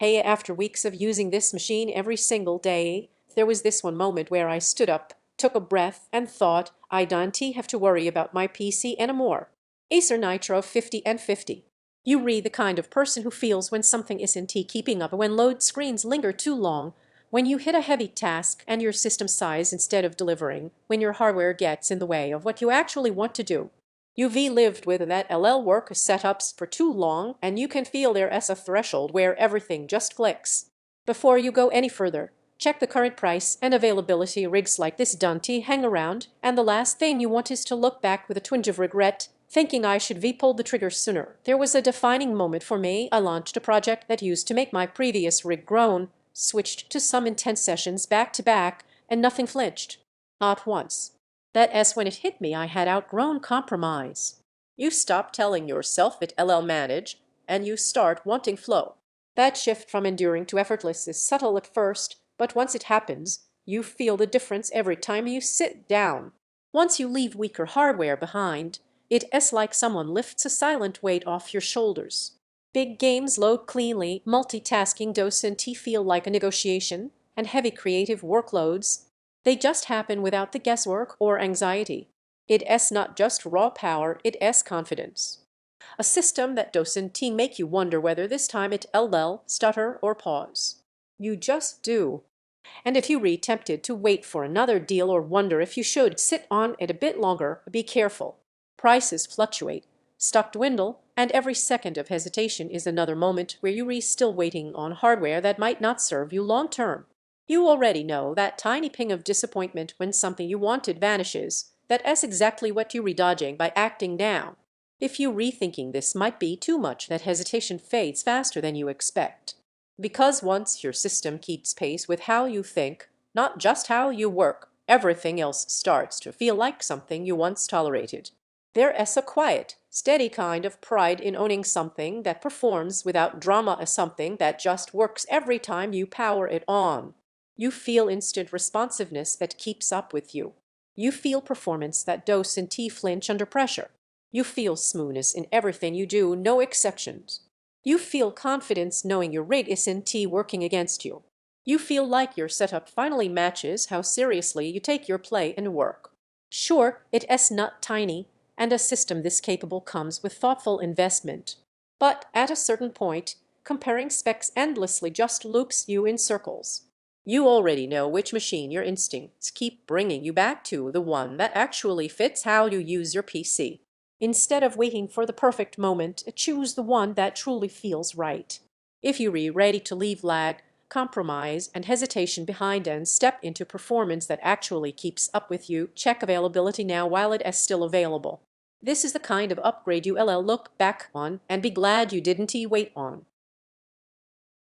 Hey, after weeks of using this machine every single day, there was this one moment where I stood up, took a breath, and thought, I don't have to worry about my PC anymore. Acer Nitro 50 and 50. You read the kind of person who feels when something isn't keeping up, when load screens linger too long, when you hit a heavy task and your system sighs instead of delivering, when your hardware gets in the way of what you actually want to do. You've lived with that LL work setups for too long, and you can feel there as a threshold where everything just clicks. Before you go any further, check the current price and availability. Rigs like this don't hang around, and the last thing you want is to look back with a twinge of regret, thinking I should have pulled the trigger sooner. There was a defining moment for me. I launched a project that used to make my previous rig groan, switched to some intense sessions back to back, and nothing flinched. Not once. That's when it hit me I had outgrown compromise. You stop telling yourself it LL manage, and you start wanting flow. That shift from enduring to effortless is subtle at first, but once it happens, you feel the difference every time you sit down. Once you leave weaker hardware behind, it's like someone lifts a silent weight off your shoulders. Big games load cleanly, multitasking doesn't feel like a negotiation, and heavy creative workloads, they just happen without the guesswork or anxiety. It's not just raw power, it's confidence. A system that doesn't make you wonder whether this time it LL, stutter, or pause. You just do. And if you're tempted to wait for another deal or wonder if you should sit on it a bit longer, be careful. Prices fluctuate, stock dwindle, and every second of hesitation is another moment where you're still waiting on hardware that might not serve you long term. You already know that tiny ping of disappointment when something you wanted vanishes. That's exactly what you're dodging by acting down. If you're rethinking this might be too much, that hesitation fades faster than you expect. Because once your system keeps pace with how you think, not just how you work, everything else starts to feel like something you once tolerated. There's a quiet, steady kind of pride in owning something that performs without drama, as something that just works every time you power it on. You feel instant responsiveness that keeps up with you. You feel performance that doesn't flinch under pressure. You feel smoothness in everything you do, no exceptions. You feel confidence knowing your rig isn't working against you. You feel like your setup finally matches how seriously you take your play and work. Sure, it's not tiny, and a system this capable comes with thoughtful investment. But at a certain point, comparing specs endlessly just loops you in circles. You already know which machine your instincts keep bringing you back to, the one that actually fits how you use your PC. Instead of waiting for the perfect moment, choose the one that truly feels right. If you're ready to leave lag, compromise, and hesitation behind and step into performance that actually keeps up with you, check availability now while it is still available. This is the kind of upgrade you'll look back on and be glad you didn't wait on.